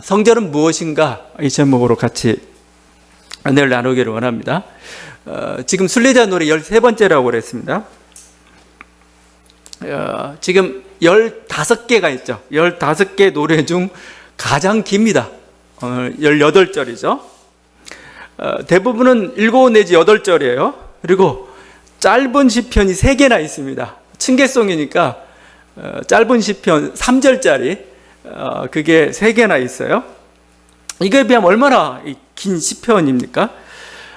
성전은 무엇인가? 이 제목으로 같이 은혜를 나누기를 원합니다. 지금 순례자 노래 13번째라고 그랬습니다. 지금 15개가 있죠. 15개 노래 중 가장 깁니다. 18절이죠. 대부분은 7 내지 8절이에요. 그리고 짧은 시편이 3개나 있습니다. 층계송이니까 짧은 시편 3절짜리 그게 3개나 있어요. 이거에 비하면 얼마나 긴 시편입니까?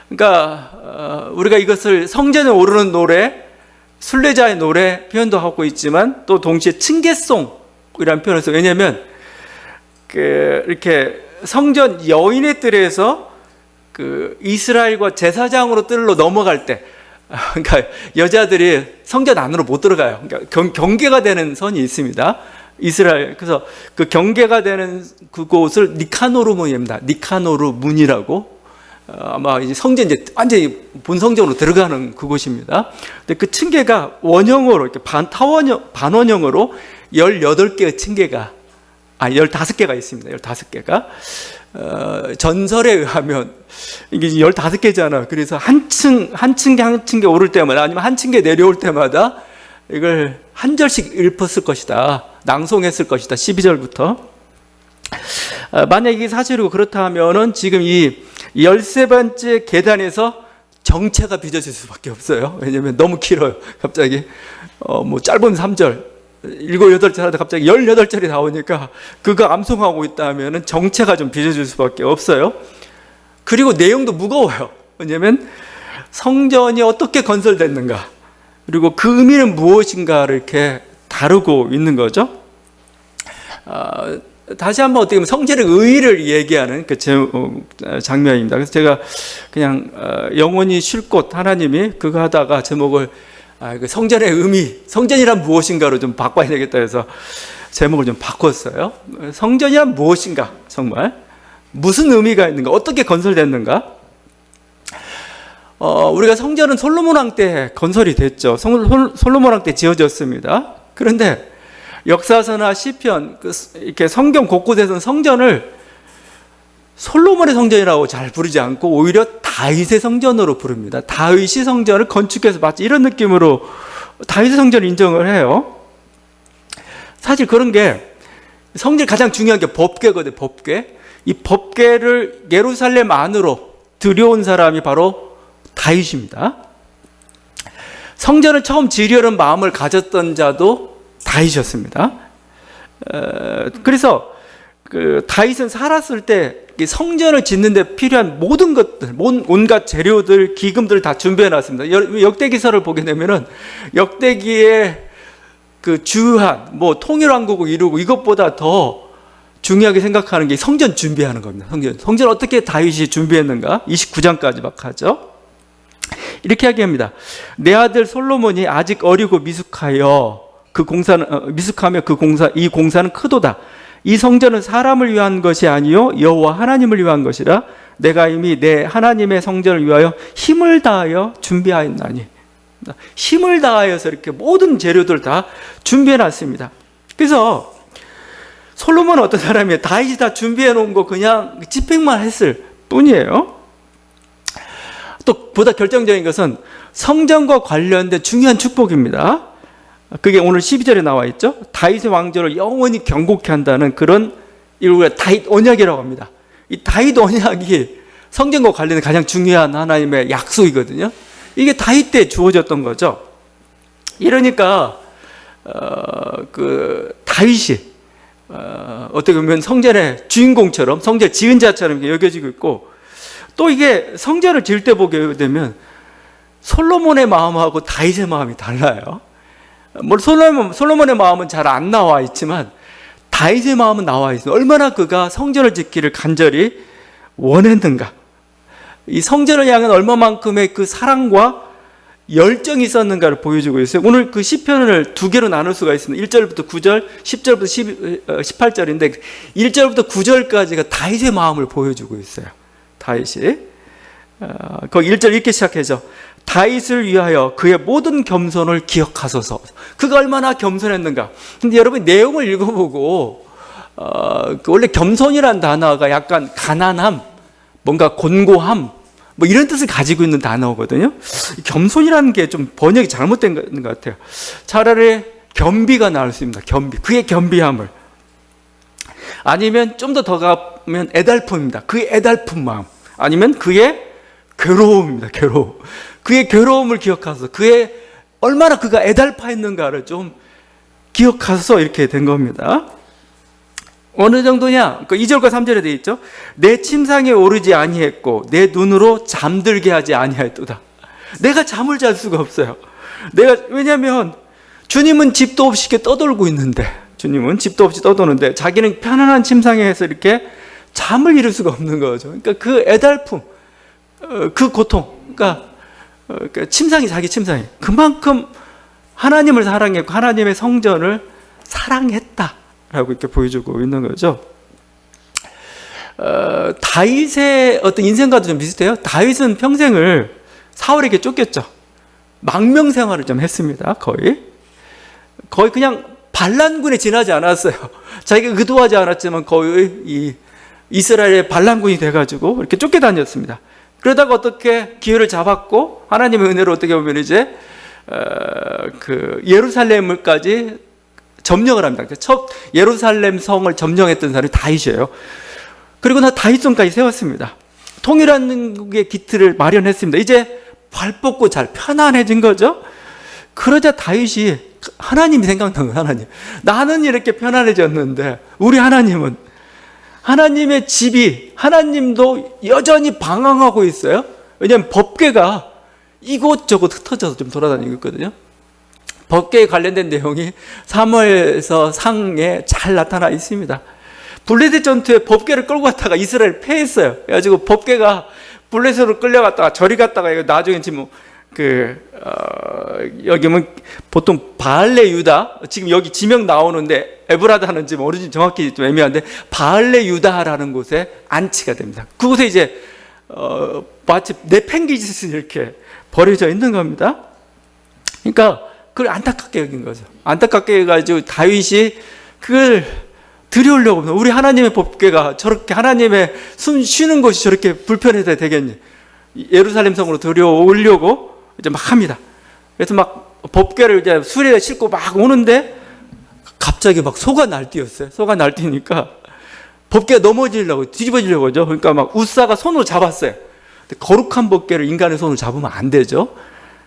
그러니까 우리가 이것을 성전에 오르는 노래, 순례자의 노래 표현도 하고 있지만 또 동시에 층계송이라는 표현을 써요. 왜냐하면 이렇게 성전 여인의 뜰에서 이스라엘과 제사장으로 뜰로 넘어갈 때, 그러니까 여자들이 성전 안으로 못 들어가요. 그러니까 경계가 되는 선이 있습니다. 이스라엘. 그래서 그 경계가 되는 그곳을 니카노르 문입니다. 니카노르 문이라고. 아마 이제 성전 이제 완전히 본 성전으로 들어가는 그곳입니다. 근데 그 층계가 원형으로 이렇게 반원형으로 18개의 층계가 15개가 있습니다. 15개가. 전설에 의하면 이게 15개잖아. 그래서 한 층계 오를 때마다 아니면 한 층계 내려올 때마다 이걸 한 절씩 읊었을 것이다. 낭송했을 것이다. 12절부터. 만약 이게 사실이고 그렇다면은 지금 이 13번째 계단에서 정체가 빚어질 수밖에 없어요. 왜냐면 너무 길어요. 갑자기 뭐 짧은 3절 7, 8절 하다 갑자기 18절이 나오니까 그거 암송하고 있다면은 정체가 좀 빚어질 수밖에 없어요. 그리고 내용도 무거워요. 왜냐면 성전이 어떻게 건설됐는가, 그리고 그 의미는 무엇인가를 이렇게 다루고 있는 거죠. 다시 한번 어떻게 보면 성전의 의의를 얘기하는 그 장면입니다. 그래서 제가 그냥 영원히 쉴 곳, 하나님이 그거 하다가 제목을 성전의 의미, 성전이란 무엇인가로 좀 바꿔야 되겠다 해서 제목을 좀 바꿨어요. 성전이란 무엇인가, 정말 무슨 의미가 있는가, 어떻게 건설됐는가. 우리가 성전은 솔로몬 왕 때 건설이 됐죠. 솔로몬 왕 때 지어졌습니다. 그런데 역사서나 시편, 이렇게 성경 곳곳에서는 성전을 솔로몬의 성전이라고 잘 부르지 않고 오히려 다윗의 성전으로 부릅니다. 다윗이 성전을 건축해서 마치 이런 느낌으로 다윗의 성전을 인정을 해요. 사실 그런 게 성전이 가장 중요한 게 법궤거든요. 법궤. 이 법궤를 예루살렘 안으로 들여온 사람이 바로 다윗입니다. 성전을 처음 지으려는 마음을 가졌던 자도 다윗이었습니다. 그래서 다윗은 살았을 때 성전을 짓는 데 필요한 모든 것들, 온갖 재료들, 기금들을 다 준비해 놨습니다. 역대기서를 보게 되면은 역대기의 그 주한, 통일왕국을 이루고 이것보다 더 중요하게 생각하는 게 성전 준비하는 겁니다. 성전 어떻게 다윗이 준비했는가? 29장까지 막 하죠. 이렇게 이야기합니다. 내 아들 솔로몬이 아직 어리고 미숙하며 이 공사는 크도다. 이 성전은 사람을 위한 것이 아니요 여호와 하나님을 위한 것이라. 내가 이미 내 하나님의 성전을 위하여 힘을 다하여 준비하였나니. 힘을 다하여서 이렇게 모든 재료들 다 준비해 놨습니다. 그래서 솔로몬은 어떤 사람이에요? 다윗이 다 준비해 놓은 거 그냥 집행만 했을 뿐이에요. 또 보다 결정적인 것은 성전과 관련된 중요한 축복입니다. 그게 오늘 12절에 나와 있죠. 다윗의 왕조를 영원히 경고케 한다는 그런, 이걸 우리가 다윗 언약이라고 합니다. 이 다윗 언약이 성전과 관련된 가장 중요한 하나님의 약속이거든요. 이게 다윗 때 주어졌던 거죠. 이러니까 다윗이 어떻게 보면 성전의 주인공처럼, 성전 지은 자처럼 여겨지고 있고, 또 이게 성전을 지을 때 보게 되면 솔로몬의 마음하고 다윗의 마음이 달라요. 솔로몬의 마음은 잘 안 나와 있지만 다윗의 마음은 나와 있어요. 얼마나 그가 성전을 짓기를 간절히 원했는가. 이 성전을 향한 얼마만큼의 그 사랑과 열정이 있었는가를 보여주고 있어요. 오늘 그 시편을 두 개로 나눌 수가 있습니다. 1절부터 9절, 10절부터 18절인데 1절부터 9절까지가 다윗의 마음을 보여주고 있어요. 다윗이. 거기 1절 이렇게 시작해서 다윗을 위하여 그의 모든 겸손을 기억하소서. 그가 얼마나 겸손했는가. 근데 여러분 내용을 읽어보고 원래 겸손이라는 단어가 약간 가난함, 뭔가 곤고함, 뭐 이런 뜻을 가지고 있는 단어거든요. 겸손이라는 게 좀 번역이 잘못된 것 같아요. 차라리 겸비가 나올 수 있습니다. 겸비, 그의 겸비함을. 아니면 좀 더 가면 애달픔입니다. 그의 애달픈 마음. 아니면 그의 괴로움입니다. 괴로움. 그의 괴로움을 기억하서 그의 얼마나 그가 애달파했는가를 좀 기억하서 이렇게 된 겁니다. 어느 정도냐? 그 2절과 3절에 되어 있죠. 내 침상에 오르지 아니했고 내 눈으로 잠들게 하지 아니하였도다. 내가 잠을 잘 수가 없어요. 왜냐하면 주님은 집도 없이 이렇게 떠돌고 있는데, 주님은 집도 없이 떠도는데 자기는 편안한 침상에서 이렇게 잠을 이룰 수가 없는 거죠. 그러니까 그 애달픔, 그 고통, 그러니까 침상이 자기 침상이 그만큼 하나님을 사랑했고 하나님의 성전을 사랑했다라고 이렇게 보여주고 있는 거죠. 다윗의 어떤 인생과도 좀 비슷해요. 다윗은 평생을 사울에게 쫓겼죠. 망명 생활을 좀 했습니다. 거의 그냥 반란군에 지나지 않았어요. 자기가 의도하지 않았지만 거의 이 이스라엘의 반란군이 돼가지고 이렇게 쫓겨다녔습니다. 그러다가 어떻게 기회를 잡았고 하나님의 은혜로 어떻게 보면 이제 그 예루살렘을까지 점령을 합니다. 첫 예루살렘 성을 점령했던 사람이 다윗이에요. 그리고 다윗성까지 세웠습니다. 통일한국의 기틀을 마련했습니다. 이제 발 뻗고 잘 편안해진 거죠. 그러자 다윗이 하나님이 생각난 거예요. 하나님, 나는 이렇게 편안해졌는데 우리 하나님은, 하나님의 집이, 하나님도 여전히 방황하고 있어요. 왜냐하면 법궤가 이곳저곳 흩어져서 좀 돌아다니고 있거든요. 법궤에 관련된 내용이 사무엘서 상에 잘 나타나 있습니다. 블레셋 전투에 법궤를 끌고 갔다가 이스라엘 패했어요. 그래가지고 법궤가 블레셋으로 끌려갔다가 저리 갔다가 나중에 지금 여기 뭐 보통 바알레 유다, 지금 여기 지명 나오는데 에브라드 하는지 모르지 정확히 좀 애매한데 바알레 유다라는 곳에 안치가 됩니다. 그곳에 이제 마치 내팽개짓이 이렇게 버려져 있는 겁니다. 그러니까 그걸 안타깝게 여긴 거죠. 안타깝게 해가지고 다윗이 그걸 들여오려고 합니다. 우리 하나님의 법궤가 저렇게 하나님의 숨 쉬는 곳이 저렇게 불편해서 되겠니? 예루살렘 성으로 들여오려고 이제 막 합니다. 그래서 막 법궤를 이제 수레에 싣고 막 오는데 갑자기 막 소가 날뛰었어요. 소가 날뛰니까 법궤가 넘어지려고 뒤집어지려고 하죠. 그러니까 막 웃사가 손으로 잡았어요. 거룩한 법궤를 인간의 손으로 잡으면 안 되죠.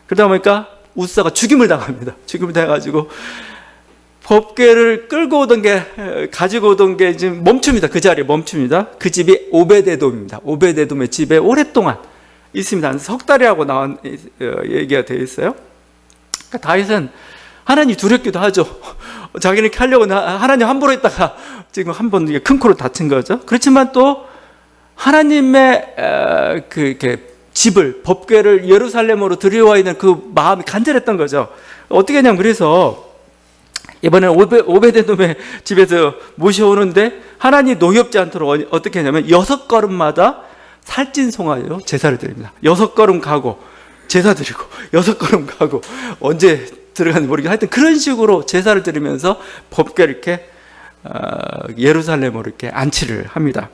그러다 보니까 웃사가 죽임을 당합니다. 죽임을 당해가지고 법궤를 끌고 오던 게, 가지고 오던 게 지금 멈춥니다. 그 자리에 멈춥니다. 그 집이 오베데돔입니다. 오베데돔의 집에 오랫동안 있습니다. 한 석 달이라고 나온 얘기가 되어 있어요. 그러니까 다윗은 하나님 두렵기도 하죠. 자기는 이렇게 하려고 하나님 함부로 했다가 지금 한번 큰 코로 다친 거죠. 그렇지만 또 하나님의 이렇게 집을, 법궤를 예루살렘으로 들여와 있는 그 마음이 간절했던 거죠. 어떻게 했냐면, 그래서 이번에는 오베데돔의 집에서 모셔오는데 하나님 노엽지 않도록 어떻게 했냐면 6걸음마다 살찐 송아지로 제사를 드립니다. 6걸음 가고 제사 드리고 6걸음 가고 언제 들어가는지 모르겠는데 하여튼 그런 식으로 제사를 드리면서 법궤를 이렇게 예루살렘으로 이렇게 안치를 합니다.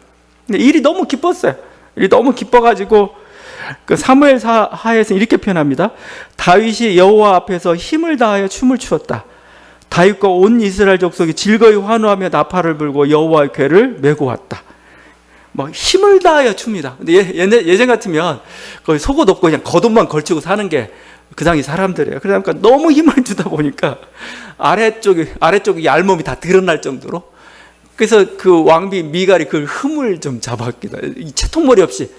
근데 일이 너무 기뻤어요. 일이 너무 기뻐가지고 그 사무엘 하에서 이렇게 표현합니다. 다윗이 여호와 앞에서 힘을 다하여 춤을 추었다. 다윗과 온 이스라엘 족속이 즐거이 환호하며 나팔을 불고 여호와의 궤를 메고 왔다. 막 힘을 다하여 춥니다. 근데 예전 같으면 거의 속옷 없고 그냥 겉옷만 걸치고 사는 게 그 당시 사람들이에요. 그러니까 너무 힘을 주다 보니까 아래쪽이 얄몸이 다 드러날 정도로. 그래서 그 왕비 미갈이 그 흠을 좀 잡았기도 해요. 채통머리 없이.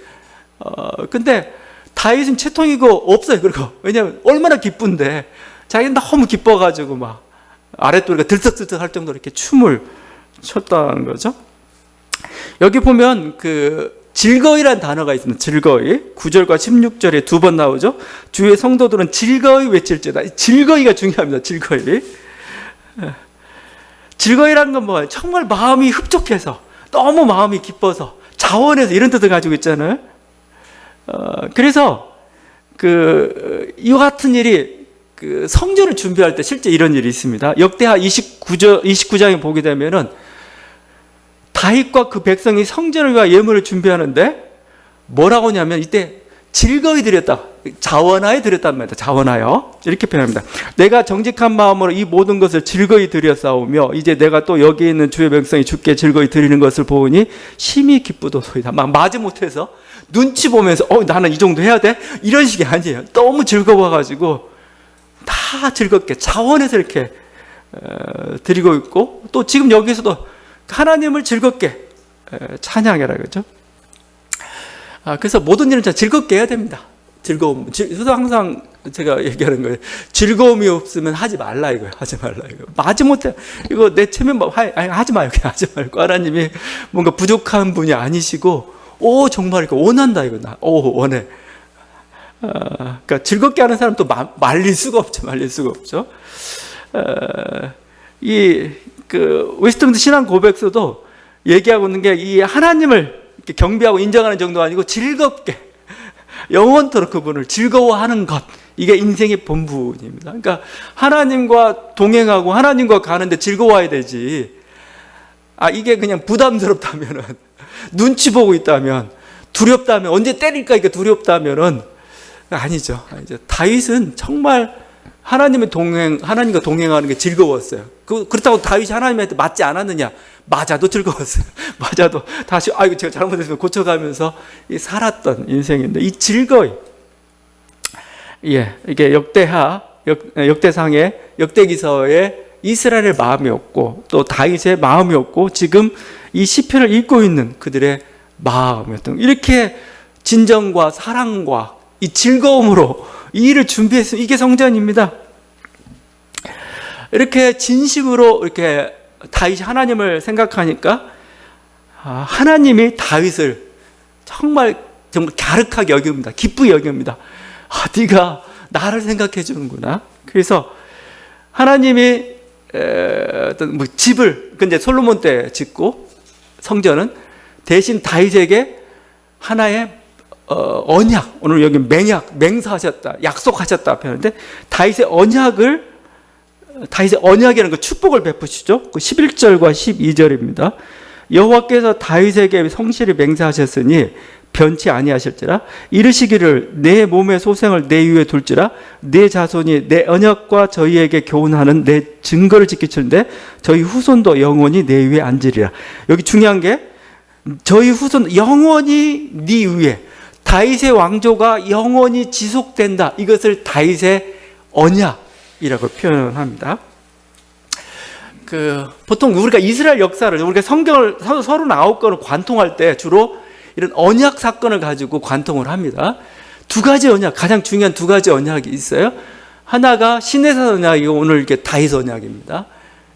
근데 다윗은 채통이고 없어요. 그리고 왜냐면 얼마나 기쁜데 자기는 너무 기뻐가지고 막 아랫도리가 들썩들썩 할 정도로 이렇게 춤을 췄다는 거죠. 여기 보면 그 즐거이란 단어가 있습니다. 즐거이. 9절과 16절에 2번 나오죠. 주의 성도들은 즐거이 외칠지어다. 즐거이가 중요합니다. 즐거이. 즐거이라는 건 뭐예요? 정말 마음이 흡족해서, 너무 마음이 기뻐서, 자원해서 이런 뜻을 가지고 있잖아요. 그래서 이와 같은 일이 성전을 준비할 때 실제 이런 일이 있습니다. 역대하 29장에 보게 되면은 다윗과 그 백성이 성전을 위하여 예물을 준비하는데 뭐라고 하냐면 이때 즐거이 드렸다. 자원하여 드렸단 말이다. 자원하여. 이렇게 표현합니다. 내가 정직한 마음으로 이 모든 것을 즐거이 드렸사오며 이제 내가 또 여기 있는 주의 백성이 주께 즐거이 드리는 것을 보니 심히 기쁘도소이다. 막 마지못해서 눈치 보면서 나는 이 정도 해야 돼? 이런 식이 아니에요. 너무 즐거워가지고 다 즐겁게 자원해서 이렇게 드리고 있고, 또 지금 여기서도 하나님을 즐겁게 찬양해라 그러죠. 그래서 모든 일은 즐겁게 해야 됩니다. 즐거움. 그래서 항상 제가 얘기하는 거예요. 즐거움이 없으면 하지 말라 이거예요. 하지 말라 이거. 마지못해 이거 내 체면 하지 마요. 그냥 하지 말고 하나님이 뭔가 부족한 분이 아니시고, 정말 이거 원한다 이거 나. 원해. 그러니까 즐겁게 하는 사람 또 말릴 수가 없죠. 말릴 수가 없죠. 웨스트민스터 신앙 고백서도 얘기하고 있는 게 이 하나님을 경배하고 인정하는 정도가 아니고 즐겁게 영원토록 그분을 즐거워하는 것, 이게 인생의 본분입니다. 그러니까 하나님과 동행하고 하나님과 가는데 즐거워야 되지. 이게 그냥 부담스럽다면은, 눈치 보고 있다면, 두렵다면, 언제 때릴까 이게 두렵다면은 아니죠. 다윗은 정말 하나님과 동행하는 게 즐거웠어요. 그렇다고 다윗이 하나님한테 맞지 않았느냐? 맞아도 즐거웠어요. 맞아도 다시 이거 제가 잘못했으면 고쳐가면서 살았던 인생인데, 이 즐거이, 이게 역대상의 역대기서의 이스라엘의 마음이었고, 또 다윗의 마음이었고, 지금 이 시편을 읽고 있는 그들의 마음이었던, 이렇게 진정과 사랑과 이 즐거움으로 이 일을 준비했으면 이게 성전입니다. 이렇게 진심으로 이렇게 다윗이 하나님을 생각하니까 하나님이 다윗을 정말 갸륵하게 여깁니다. 기쁘게 여깁니다. 네가 나를 생각해 주는구나. 그래서 하나님이 어떤 집을 근데 솔로몬 때 짓고 성전은 대신 다윗에게 하나의 언약, 오늘 여기 맹사하셨다, 약속하셨다 표현하는데, 다윗의 언약이라는 그 축복을 베푸시죠. 그 11절과 12절입니다. 여호와께서 다윗에게 성실히 맹세하셨으니 변치 아니하실지라. 이르시기를 내 몸의 소생을 내 위에 둘지라. 내 자손이 내 언약과 저희에게 교훈하는 내 증거를 지키시는데 저희 후손도 영원히 내 위에 앉으리라. 여기 중요한 게 저희 후손 영원히 네 위에, 다윗의 왕조가 영원히 지속된다. 이것을 다윗의 언약이라고 표현을 합니다. 보통 우리가 이스라엘 역사를, 우리가 성경을 39권을 관통할 때 주로 이런 언약 사건을 가지고 관통을 합니다. 두 가지 언약, 가장 중요한 두 가지 언약이 있어요. 하나가 시내산 언약이고, 오늘 이렇게 다윗 언약입니다.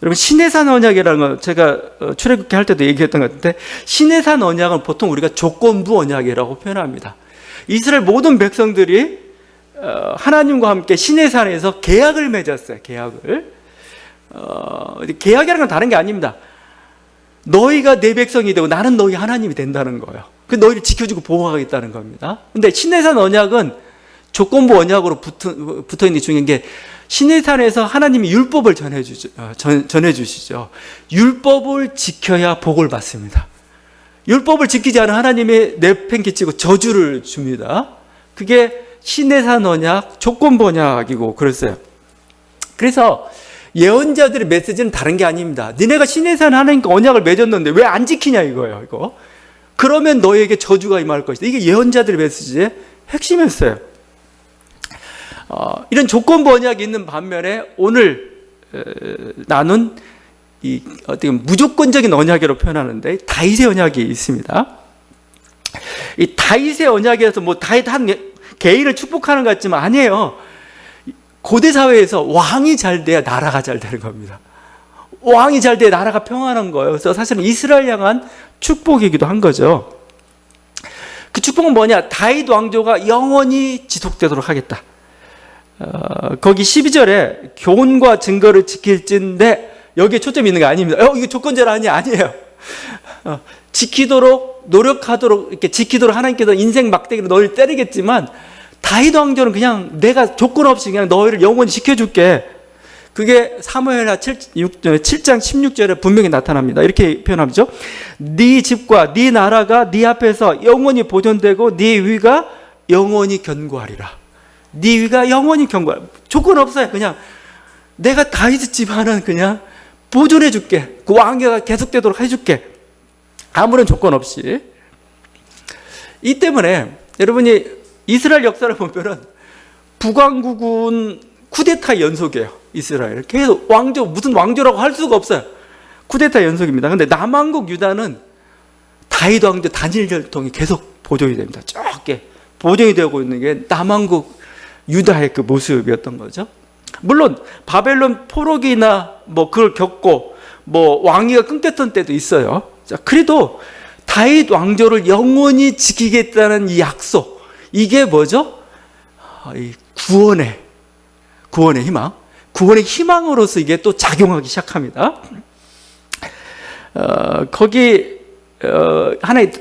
여러분, 시내산 언약이라는 건 제가 출애굽기 할 때도 얘기했던 것 같은데, 시내산 언약은 보통 우리가 조건부 언약이라고 표현합니다. 이스라엘 모든 백성들이 하나님과 함께 시내산에서 계약을 맺었어요. 계약이라는 건 다른 게 아닙니다. 너희가 내 백성이 되고 나는 너희 하나님이 된다는 거예요. 너희를 지켜주고 보호하겠다는 겁니다. 근데 시내산 언약은 조건부 언약으로 붙어 있는 게 중요한 게, 시내산에서 하나님이 율법을 전해주시죠. 율법을 지켜야 복을 받습니다. 율법을 지키지 않은 하나님이 내팽개치고 저주를 줍니다. 그게 시내산 언약, 조건부 언약이고 그랬어요. 그래서 예언자들의 메시지는 다른 게 아닙니다. 니네가 시내산 하나님과 언약을 맺었는데 왜 안 지키냐 이거예요. 이거. 그러면 너에게 저주가 임할 것이다. 이게 예언자들의 메시지의 핵심이었어요. 이런 조건부 언약이 있는 반면에 오늘 나눈 어떻게 무조건적인 언약이라고 표현하는데, 다윗의 언약이 있습니다. 이 다윗의 언약이라서 다윗 한 개인을 축복하는 것 같지만 아니에요. 고대 사회에서 왕이 잘 돼야 나라가 잘 되는 겁니다. 왕이 잘 돼야 나라가 평안한 거예요. 그래서 사실은 이스라엘 향한 축복이기도 한 거죠. 그 축복은 뭐냐? 다윗 왕조가 영원히 지속되도록 하겠다. 거기 12절에 교훈과 증거를 지킬진데, 여기에 초점이 있는 게 아닙니다. 이거 조건절 아니에요. 지키도록, 노력하도록, 이렇게 지키도록 하나님께서 인생 막대기로 너희를 때리겠지만, 다윗 왕조는 그냥 내가 조건 없이 그냥 너희를 영원히 지켜줄게. 그게 사무엘하 7장 16절에 분명히 나타납니다. 이렇게 표현하죠. 네 집과 네 나라가 네 앞에서 영원히 보존되고 네 위가 영원히 견고하리라. 네 위가 영원히 견고하리라. 조건 없어요. 그냥 내가 다윗 집안은 그냥 보존해 줄게. 그 왕계가 계속되도록 해줄게. 아무런 조건 없이. 이 때문에 여러분이 이스라엘 역사를 보면은 북왕국은 쿠데타 연속이에요. 이스라엘 계속 왕조, 무슨 왕조라고 할 수가 없어요. 쿠데타 연속입니다. 근데 남왕국 유다는 다윗 왕조 단일 혈통이 계속 보존이 됩니다. 적게 보존이 되고 있는 게 남왕국 유다의 그 모습이었던 거죠. 물론 바벨론 포로기나 뭐 그걸 겪고 뭐 왕위가 끊겼던 때도 있어요. 자, 그래도 다윗 왕조를 영원히 지키겠다는 이 약속, 이게 뭐죠? 이 구원의 희망, 구원의 희망으로서 이게 또 작용하기 시작합니다. 거기 하나의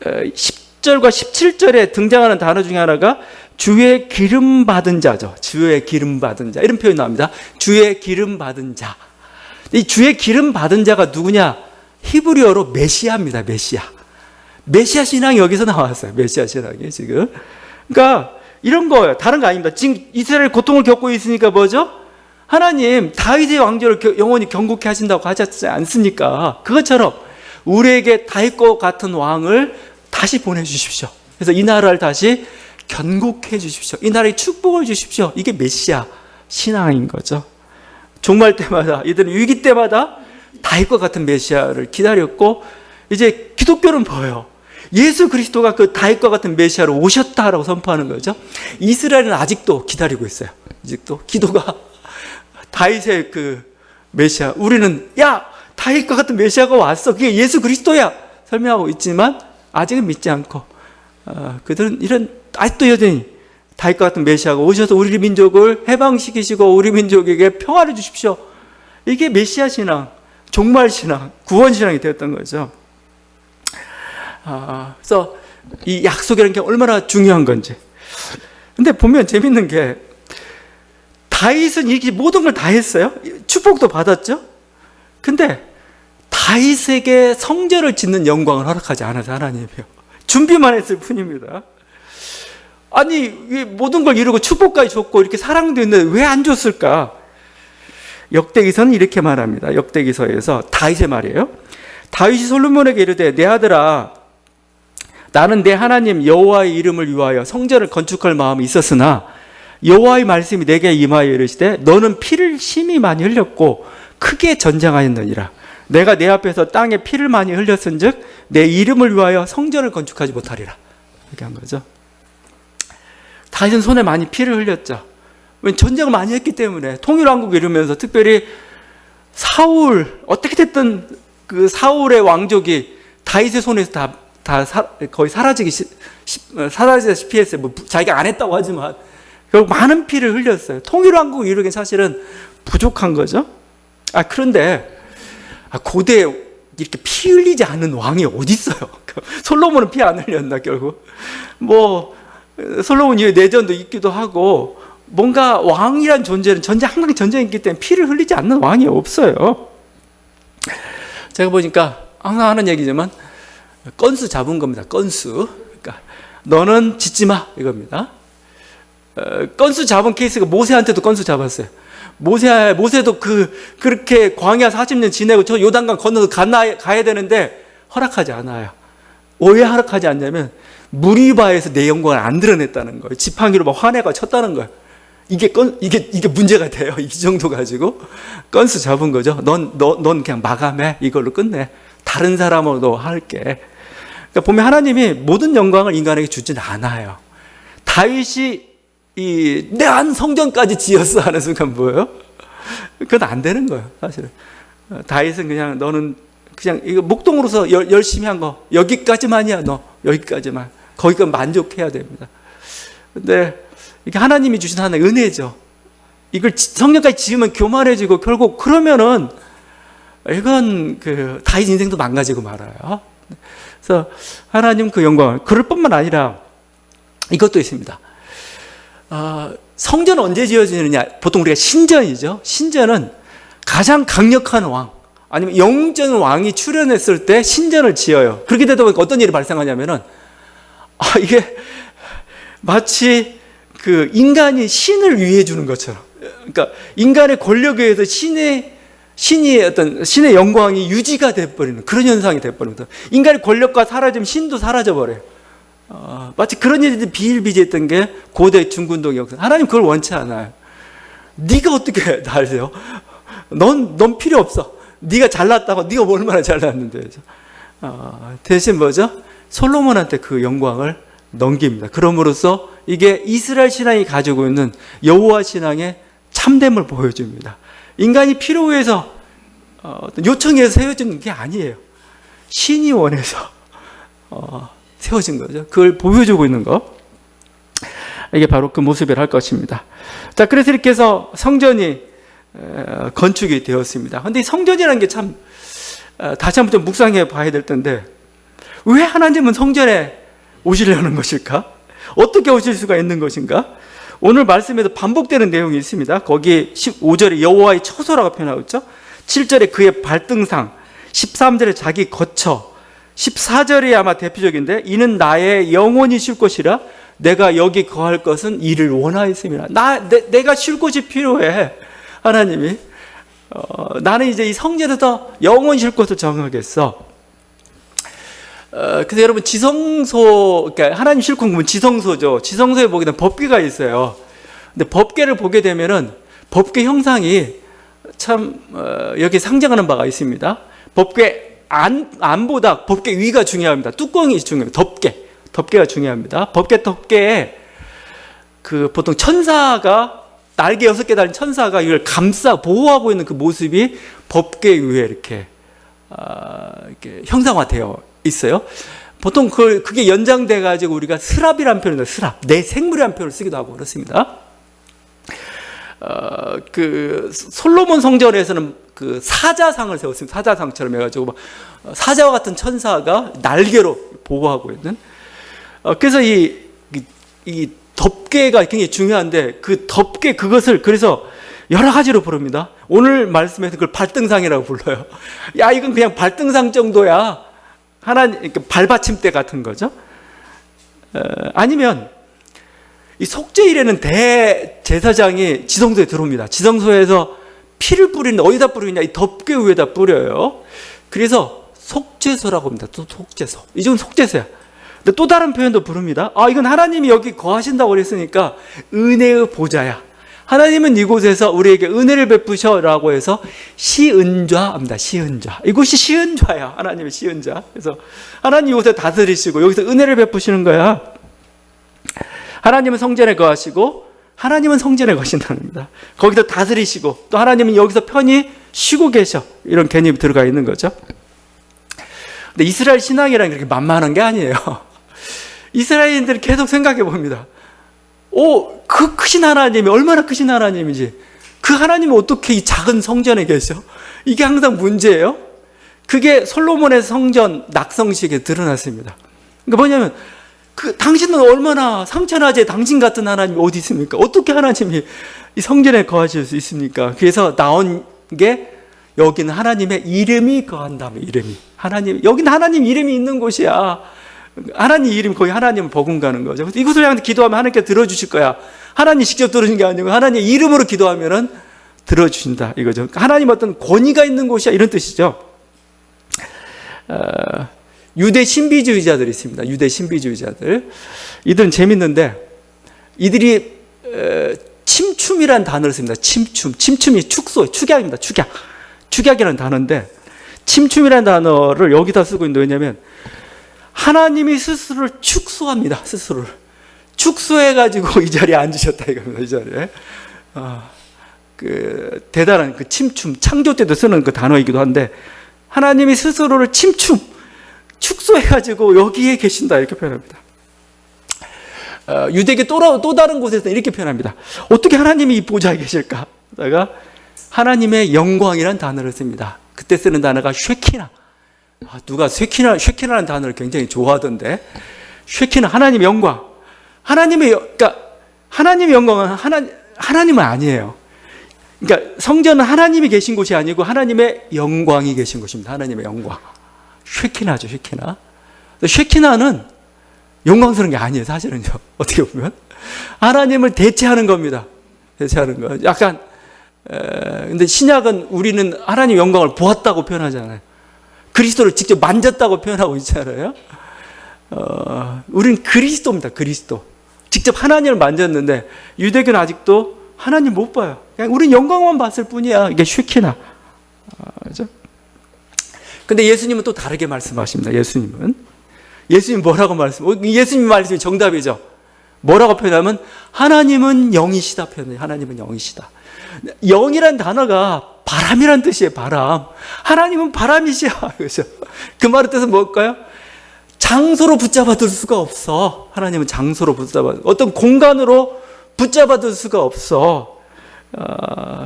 10절과 17절에 등장하는 단어 중에 하나가 주의 기름 받은 자죠. 주의 기름 받은 자, 이런 표현이 나옵니다. 주의 기름 받은 자. 이 주의 기름 받은 자가 누구냐? 히브리어로 메시아입니다. 메시아 신앙이 여기서 나왔어요. 메시아 신앙이 지금. 그러니까 이런 거예요. 다른 거 아닙니다. 지금 이스라엘 고통을 겪고 있으니까 뭐죠? 하나님 다윗의 왕조를 영원히 견고케 하신다고 하셨지 않습니까? 그것처럼 우리에게 다윗과 같은 왕을 다시 보내주십시오. 그래서 이 나라를 다시 견고케 해주십시오. 이 나라에 축복을 주십시오. 이게 메시아 신앙인 거죠. 종말 때마다, 이들은 위기 때마다 다윗과 같은 메시아를 기다렸고, 이제 기독교는 뭐예요? 예수 그리스도가 그 다윗과 같은 메시아로 오셨다라고 선포하는 거죠. 이스라엘은 아직도 기다리고 있어요. 아직도 기도가 다윗의 그 메시아, 우리는 야 다윗과 같은 메시아가 왔어, 그게 예수 그리스도야 설명하고 있지만 아직은 믿지 않고, 그들은 이런 아직도 여전히 다윗과 같은 메시아가 오셔서 우리 민족을 해방시키시고 우리 민족에게 평화를 주십시오. 이게 메시아 신앙, 종말 신앙, 구원 신앙이 되었던 거죠. 그래서 이 약속이라는 게 얼마나 중요한 건지. 근데 보면 재밌는 게 다윗은 이렇게 모든 걸 다 했어요. 축복도 받았죠. 근데 다윗에게 성전을 짓는 영광을 허락하지 않아서 하나님이요. 준비만 했을 뿐입니다. 아니 왜 모든 걸 이루고 축복까지 줬고 이렇게 사랑도 있는데 왜 안 줬을까? 역대기서는 이렇게 말합니다. 역대기서에서 다윗의 말이에요. 다윗이 솔로몬에게 이르되 내 아들아, 나는 내 하나님 여호와의 이름을 위하여 성전을 건축할 마음이 있었으나 여호와의 말씀이 내게 임하여 이르시되 너는 피를 심히 많이 흘렸고 크게 전쟁하였느니라. 내가 내 앞에서 땅에 피를 많이 흘렸은즉 내 이름을 위하여 성전을 건축하지 못하리라. 이렇게 한 거죠. 다윗은 손에 많이 피를 흘렸죠. 전쟁을 많이 했기 때문에, 통일왕국을 이루면서 특별히 사울, 어떻게 됐든 그 사울의 왕족이 다윗의 손에서 거의 사라지다시피 했어요. 뭐 자기가 안 했다고 하지만 결국 많은 피를 흘렸어요. 통일왕국을 이루기엔 사실은 부족한 거죠. 그런데 고대에 이렇게 피 흘리지 않는 왕이 어디 있어요? 솔로몬은 피 안 흘렸나 결국? 뭐 솔로몬 이후에 내전도 있기도 하고, 뭔가 왕이란 존재는 항상 전쟁이 있기 때문에 피를 흘리지 않는 왕이 없어요. 제가 보니까 항상 하는 얘기지만 건수 잡은 겁니다. 건수. 그러니까 너는 짓지 마 이겁니다. 건수 잡은 케이스가 모세한테도 건수 잡았어요. 모세도 그렇게 광야 40년 지내고 저 요단강 건너서 가야 되는데 허락하지 않아요. 왜 허락하지 않냐면 무리바에서 내 영광을 안 드러냈다는 거예요. 지팡이로 막 화내가 쳤다는 거예요. 이게 문제가 돼요. 이 정도 가지고 건수 잡은 거죠. 넌 그냥 마감해. 이걸로 끝내. 다른 사람으로도 할게. 그러니까 보면 하나님이 모든 영광을 인간에게 주진 않아요. 다윗이 내 안 성전까지 지었어 하는 순간 뭐예요? 그건 안 되는 거예요, 사실은. 다윗은 그냥 너는 그냥 이거 목동으로서 열심히 한 거 여기까지만이야. 너 여기까지만. 거기가 만족해야 됩니다. 근데 이게 하나님이 주신 하나의 은혜죠. 이걸 성전까지 지으면 교만해지고 결국 그러면은 이건 다윗 인생도 망가지고 말아요. 그래서 하나님 그 영광을, 그럴 뿐만 아니라 이것도 있습니다. 성전은 언제 지어지느냐? 보통 우리가 신전이죠. 신전은 가장 강력한 왕, 아니면 영적 왕이 출현했을 때 신전을 지어요. 그렇게 되다 보니까 어떤 일이 발생하냐면은, 이게 마치 그 인간이 신을 위해 주는 것처럼, 그러니까 인간의 권력에 의해서 신의 영광이 유지가 돼버리는 그런 현상이 돼버립니다. 인간의 권력과 사라지면 신도 사라져버려요. 마치 그런 일이 비일비재했던 게 고대 중군동 역사. 하나님 그걸 원치 않아요. 네가 어떻게 알세요? 넌 필요 없어. 네가 잘났다고. 네가 얼마나 잘났는데. 대신 뭐죠? 솔로몬한테 그 영광을 넘깁니다. 그럼으로써 이게 이스라엘 신앙이 가지고 있는 여호와 신앙의 참됨을 보여줍니다. 인간이 필요해서 요청해서 세워지는 게 아니에요. 신이 원해서 세워진 거죠. 그걸 보여주고 있는 거. 이게 바로 그 모습이라 할 것입니다. 자, 그래서 이렇게 해서 성전이 건축이 되었습니다. 그런데 이 성전이라는 게 참 다시 한번 좀 묵상해 봐야 될 텐데, 왜 하나님은 성전에 오시려는 것일까? 어떻게 오실 수가 있는 것인가? 오늘 말씀에도 반복되는 내용이 있습니다. 거기 15절에 여호와의 처소라고 표현하고 있죠. 7절에 그의 발등상, 13절에 자기 거처, 14절이 아마 대표적인데, 이는 나의 영혼이 쉴 것이라 내가 여기 거할 것은 이를 원하였음이라. 내가 쉴 곳이 필요해. 하나님이 나는 이제 이 성전에서 영원히 쉴 곳을 정하겠어. 그래서 여러분, 지성소, 그러니까 하나님 쉴 곳 보면 지성소죠. 지성소에 보게 되면 법궤가 있어요. 근데 법궤를 보게 되면은 법궤 형상이 참 여기 상징하는 바가 있습니다. 법궤 안보다 법궤 위가 중요합니다. 뚜껑이 중요합니다. 덮개가 중요합니다. 덮개에 그 보통 천사가 날개 6개 달린 천사가 이걸 감싸 보호하고 있는 그 모습이 법궤 위에 이렇게 형상화되어 있어요. 보통 그게 연장돼 가지고 우리가 스랍이라는 표현을 스랍, 내 생물이라는 표현을 쓰기도 하고 그렇습니다. 그 솔로몬 성전에서는 그 사자상을 세웠습니다. 사자상처럼 해가지고 사자와 같은 천사가 날개로 보호하고 있는. 그래서 이 덮개가 굉장히 중요한데, 그 덮개 그것을 그래서 여러 가지로 부릅니다. 오늘 말씀에서 그걸 발등상이라고 불러요. 야, 이건 그냥 발등상 정도야. 하나님 발받침대 같은 거죠. 아니면 이 속죄일에는 대제사장이 지성소에 들어옵니다. 지성소에서 피를 뿌리는데 어디다 뿌리냐? 이 덮개 위에다 뿌려요. 그래서 속죄소라고 합니다. 또 속죄소. 이건 속죄소야. 근데 또 다른 표현도 부릅니다. 이건 하나님이 여기 거하신다고 그랬으니까 은혜의 보좌야. 하나님은 이곳에서 우리에게 은혜를 베푸셔라고 해서 시은좌입니다. 시은좌. 이곳이 시은좌야. 하나님의 시은좌. 그래서 하나님 이곳에 다스리시고 여기서 은혜를 베푸시는 거야. 하나님은 성전에 거하시고 하나님은 성전에 거하신다는 겁니다. 거기서 다스리시고 또 하나님은 여기서 편히 쉬고 계셔. 이런 개념이 들어가 있는 거죠. 근데 이스라엘 신앙이라는 게 그렇게 만만한 게 아니에요. 이스라엘인들이 계속 생각해 봅니다. 그 크신 하나님이 얼마나 크신 하나님인지, 그 하나님이 어떻게 이 작은 성전에 계셔? 이게 항상 문제예요. 그게 솔로몬의 성전 낙성식에 드러났습니다. 그러니까 뭐냐면, 당신은 얼마나 상천하제 당신 같은 하나님이 어디 있습니까? 어떻게 하나님이 이 성전에 거하실 수 있습니까? 그래서 나온 게 여기는 하나님의 이름이 거한다며. 이름이 여기는 하나님 이름이 있는 곳이야. 하나님 이름, 거기 하나님은 버금가는 거죠. 그래서 이곳을 향해 기도하면 하나님께 들어주실 거야. 하나님 직접 들어주는 게 아니고 하나님 이름으로 기도하면은 들어주신다 이거죠. 하나님 어떤 권위가 있는 곳이야, 이런 뜻이죠. 유대 신비주의자들이 있습니다. 유대 신비주의자들. 이들은 재밌는데, 이들이 침춤이라는 단어를 씁니다. 침춤이 축약입니다. 축약이라는 단어인데, 침춤이라는 단어를 여기다 쓰고 있는데, 왜냐하면 하나님이 스스로를 축소합니다. 스스로를 축소해가지고 이 자리에 앉으셨다 이겁니다. 이 자리에. 그 대단한 그 침춤, 창조 때도 쓰는 그 단어이기도 한데, 하나님이 스스로를 축소해가지고 여기에 계신다 이렇게 표현합니다. 유대계 또 다른 곳에서는 이렇게 표현합니다. 어떻게 하나님이 이 보좌에 계실까? 다가 하나님의 영광이라는 단어를 씁니다. 그때 쓰는 단어가 쉐키나. 누가 쉐키나라는 단어를 굉장히 좋아하던데, 쉐키나, 하나님의 영광. 그러니까 하나님의 영광은 하나님은 아니에요. 그러니까 성전은 하나님이 계신 곳이 아니고 하나님의 영광이 계신 곳입니다. 하나님의 영광. 쉐키나죠, 쉐키나. 쉐키나는 영광스러운 게 아니에요, 사실은요. 어떻게 보면. 하나님을 대체하는 겁니다. 대체하는 거. 약간, 근데 신약은 우리는 하나님의 영광을 보았다고 표현하잖아요. 그리스도를 직접 만졌다고 표현하고 있잖아요. 우리는 그리스도입니다, 그리스도. 직접 하나님을 만졌는데, 유대교는 아직도 하나님 못 봐요. 그냥 우리는 영광만 봤을 뿐이야. 이게 쉐키나. 그죠? 근데 예수님은 또 다르게 말씀하십니다. 예수님 뭐라고 예수님 말씀이 정답이죠. 뭐라고 표현하면 하나님은 영이시다 표현해요. 하나님은 영이시다. 영이란 단어가 바람이란 뜻이에요. 바람. 하나님은 바람이시야. 그렇죠? 그 말의 뜻은 뭘까요? 장소로 붙잡아 둘 수가 없어. 하나님은 장소로 어떤 공간으로 붙잡아 둘 수가 없어.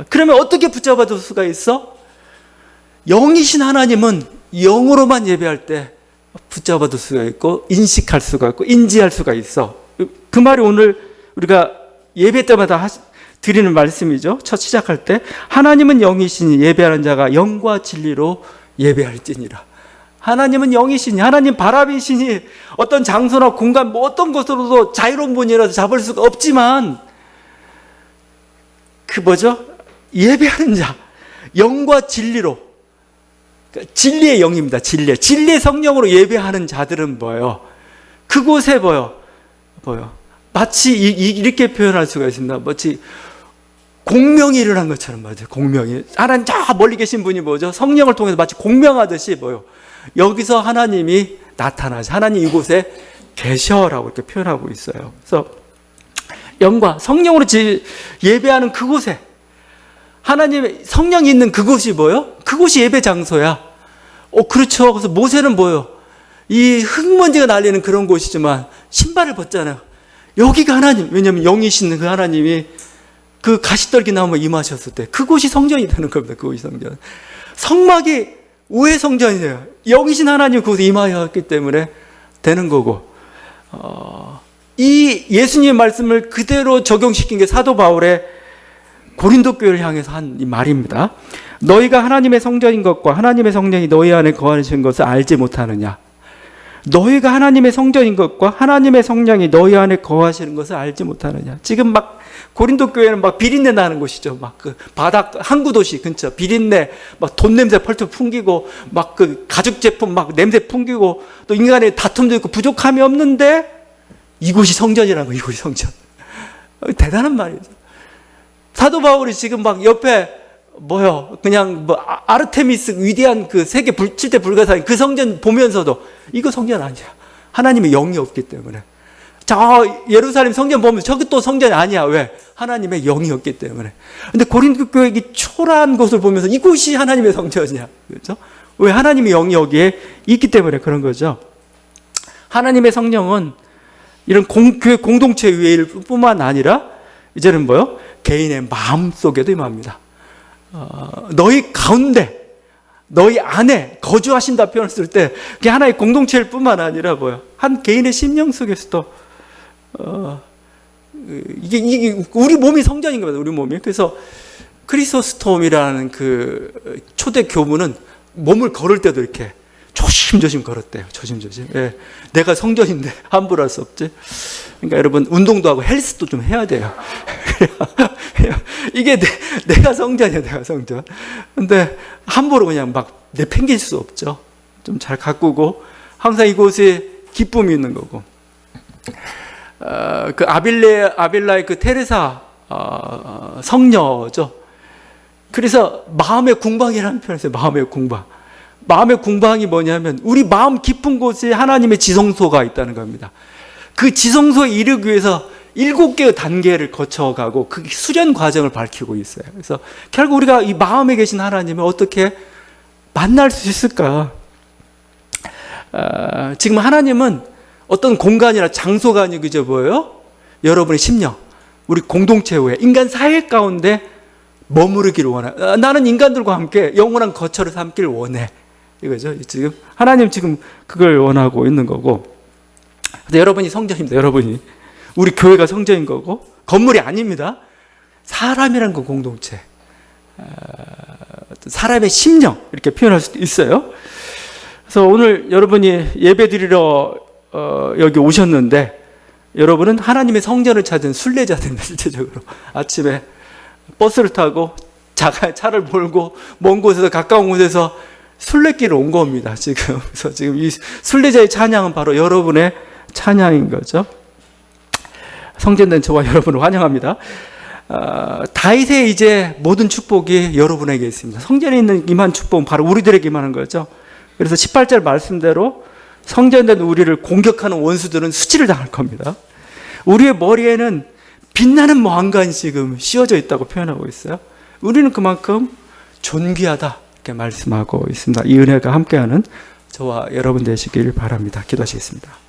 그러면 어떻게 붙잡아 둘 수가 있어? 영이신 하나님은 영으로만 예배할 때 붙잡아 둘 수가 있고 인식할 수가 있고 인지할 수가 있어. 그 말이 오늘 우리가 예배 때마다 드리는 말씀이죠. 첫 시작할 때 하나님은 영이시니 예배하는 자가 영과 진리로 예배할지니라. 하나님은 영이시니 하나님 바람이시니 어떤 장소나 공간 뭐 어떤 것으로도 자유로운 분이라도 잡을 수가 없지만 예배하는 자 영과 진리로 진리의 영입니다. 진리의 성령으로 예배하는 자들은 뭐예요? 그곳에 마치 이렇게 표현할 수가 있습니다. 마치 공명이 일어난 것처럼 맞아요. 공명이. 하나님 저 멀리 계신 분이 성령을 통해서 마치 공명하듯이 여기서 하나님이 나타나시. 하나님 이곳에 계셔라고 이렇게 표현하고 있어요. 그래서 영과 성령으로 예배하는 그곳에 하나님의 성령이 있는 그곳이 그곳이 예배 장소야. 그렇죠. 그래서 모세는 이 흙먼지가 날리는 그런 곳이지만 신발을 벗잖아요. 여기가 하나님. 왜냐하면 영이신 그 하나님이 그 가시떨기 나무에 임하셨을 때 그곳이 성전이 되는 겁니다. 그곳이 성전. 성막이 왜 성전이에요? 영이신 하나님이 그곳에 임하였기 때문에 되는 거고. 이 예수님의 말씀을 그대로 적용시킨 게 사도 바울의 고린도 교회를 향해서 한 이 말입니다. 너희가 하나님의 성전인 것과 하나님의 성령이 너희 안에 거하시는 것을 알지 못하느냐? 너희가 하나님의 성전인 것과 하나님의 성령이 너희 안에 거하시는 것을 알지 못하느냐? 지금 고린도 교회는 비린내 나는 곳이죠. 그 바닥 항구 도시 근처 비린내, 돈 냄새 펄쩍 풍기고, 그 가죽 제품 냄새 풍기고, 또 인간의 다툼도 있고 부족함이 없는데 이곳이 성전이라는 거, 이곳이 성전. 대단한 말이죠. 사도 바울이 지금 옆에 그냥 아르테미스 위대한 그 세계 7대 불가사인 그 성전 보면서도 이거 성전 아니야. 하나님의 영이 없기 때문에. 저 예루살렘 성전 보면 저기 또 성전이 아니야. 왜? 하나님의 영이 없기 때문에. 근데 고린도 교회 이 초라한 곳을 보면서 이곳이 하나님의 성전이야. 그렇죠? 왜? 하나님의 영이 여기에 있기 때문에 그런 거죠. 하나님의 성령은 이런 교회 공동체 위에 뿐만 아니라 이제는 개인의 마음 속에도 임합니다. 너희 가운데, 너희 안에 거주하신다 표현을 쓸 때 그게 하나의 공동체일 뿐만 아니라 한 개인의 심령 속에서도 이게 우리 몸이 성전인 겁니다. 우리 몸이. 그래서 크리소스톰이라는 그 초대 교문은 몸을 걸을 때도 이렇게 조심조심 걸었대요. 조심조심. 예. 내가 성전인데 함부로 할 수 없지. 그러니까 여러분 운동도 하고 헬스도 좀 해야 돼요. 이게 내가 성전이야, 내가 성전. 근데 함부로 그냥 내팽길 수 없죠. 좀 잘 가꾸고 항상 이곳에 기쁨이 있는 거고. 그 아빌라의 그 테레사 성녀죠. 그래서 마음의 궁방이라는 표현을 써요. 마음의 궁방. 마음의 궁방이 뭐냐면 우리 마음 깊은 곳에 하나님의 지성소가 있다는 겁니다. 그 지성소에 이르기 위해서 7개의 단계를 거쳐가고 그 수련 과정을 밝히고 있어요. 그래서 결국 우리가 이 마음에 계신 하나님을 어떻게 만날 수 있을까? 지금 하나님은 어떤 공간이나 장소가 아니고 여러분의 심령, 우리 공동체 후에 인간 사회 가운데 머무르기를 원해. 나는 인간들과 함께 영원한 거처를 삼기를 원해. 이거죠. 지금 하나님 지금 그걸 원하고 있는 거고. 근데 여러분이 성전입니다. 여러분이 우리 교회가 성전인 거고, 건물이 아닙니다. 사람이란 그 공동체, 사람의 심령, 이렇게 표현할 수도 있어요. 그래서 오늘 여러분이 예배 드리러 여기 오셨는데, 여러분은 하나님의 성전을 찾은 순례자들입니다. 실제적으로 아침에 버스를 타고 차를 몰고 먼 곳에서 가까운 곳에서 순례길을 온 겁니다. 지금. 그래서 지금 이 순례자의 찬양은 바로 여러분의 찬양인 거죠. 성전된 저와 여러분을 환영합니다. 다윗의 이제 모든 축복이 여러분에게 있습니다. 성전에 있는 임한 축복은 바로 우리들에게 임하는 거죠. 그래서 18절 말씀대로 성전된 우리를 공격하는 원수들은 수치를 당할 겁니다. 우리의 머리에는 빛나는 왕관이 지금 씌워져 있다고 표현하고 있어요. 우리는 그만큼 존귀하다 이렇게 말씀하고 있습니다. 이 은혜가 함께하는 저와 여러분 되시길 바랍니다. 기도하시겠습니다.